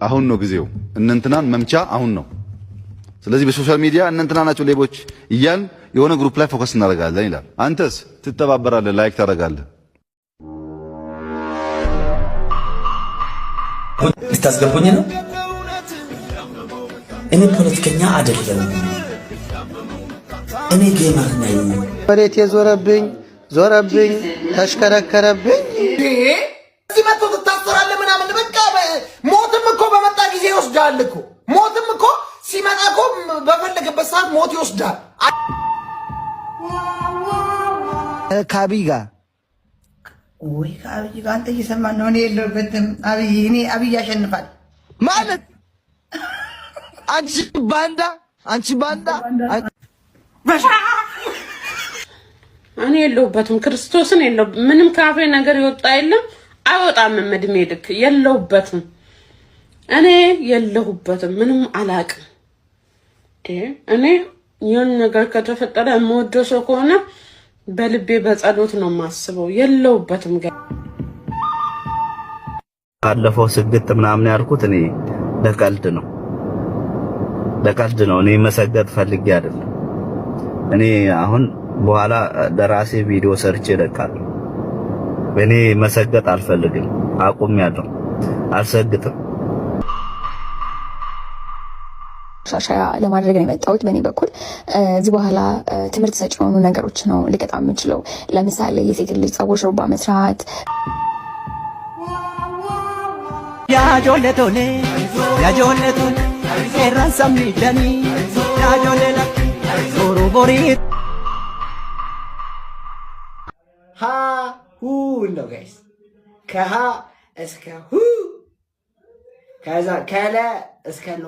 አሁን ነው ጊዜው። እነንትናን መምቻ አሁን ነው። ስለዚህ በሶሻል ሚዲያ እነንትና ናቸው ሌቦች እያልን የሆነ ግሩፕ ላይ ፎከስ እናደርጋለን ይላል። አንተስ ትተባበራለህ፣ ላይክ ታደርጋለህ። ልታስገቡኝ ነው? እኔ ፖለቲከኛ አይደለም፣ እኔ ጌመር ነኝ። ወዴት የዞረብኝ ዞረብኝ ተሽከረከረብኝ። እዚህ መጥቶ ትታሰራለህ ምናምን። በቃ ሞትም እኮ በመጣ ጊዜ ይወስዳል እኮ። ሞትም እኮ ሲመጣ እኮ በፈለገበት ሰዓት ሞት ይወስዳል። ከአብይ ጋር ወይ ከአብይ ጋር አንተ እየሰማህ ነው? እኔ የለሁበትም። እኔ አብይ ያሸንፋል ማለት አንቺ ባንዳ እኔ የለሁበትም። ክርስቶስን የለሁበትም። ምንም ካፌ ነገር ይወጣ የለም አይወጣም። እድሜ ልክ የለሁበትም። እኔ የለሁበትም። ምንም አላቅም። እኔ የሆነ ነገር ከተፈጠረ የምወደው ሰው ከሆነ በልቤ በጸሎት ነው የማስበው። የለሁበትም። ካለፈው ስግጥ ምናምን ያልኩት እኔ ለቀልድ ነው። እኔ መሰገጥ ፈልጌ አይደለም። እኔ አሁን በኋላ ለራሴ ቪዲዮ ሰርቼ እለቃለሁ። እኔ መሰገጥ አልፈልግም። አቁሜያለሁ። አልሰግጥም። ሻሻያ ለማድረግ ነው የመጣሁት። በእኔ በኩል እዚህ በኋላ ትምህርት ሰጪ የሆኑ ነገሮች ነው ልቀጣ የምችለው። ለምሳሌ የሴት ልጅ ፀጉር ሹሩባ መስራት፣ ያጆለቶኔ ኤራንሳሚ ለኒ ያጆለላ ዞሮቦሪ ሀ ሁ ነው ጋይስ። ከሀ እስከ ሁ፣ ከዛ ከለ እስከ ሎ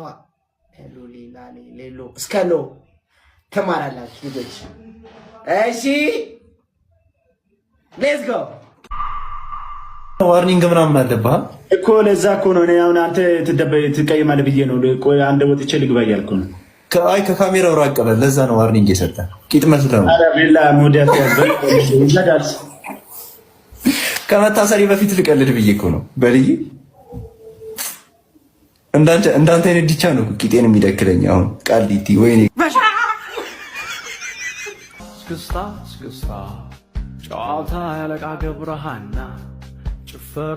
ሌሎ እስከ ሎ ተማራላችሁ ልጆች። እሺ ሌትስ ጎ። ዋርኒንግ ምናምን አለብህ እኮ። ለዛ እኮ ነው እኔ አሁን አንተ ትቀይማለህ ብዬ ነው። ቆይ አንድ ወጥቼ ልግባ እያልኩ ነው። አይ ከካሜራው ራቅ በል። ለዛ ነው ዋርኒንግ የሰጠ። ቂጥ መስለው ነው። አረ ቢላ ሞዲያት ያዘል ይዘጋል። ከመታሰሪ በፊት ልቀልድ ብዬ እኮ ነው። በልይ እንዳንተ አይነት ዲቻ ነው ቂጤን የሚደክለኝ። አሁን ቃሊቲ ወይኔ እስክስታ ጨዋታ ያለቃ ገብረሃና ጭፈራ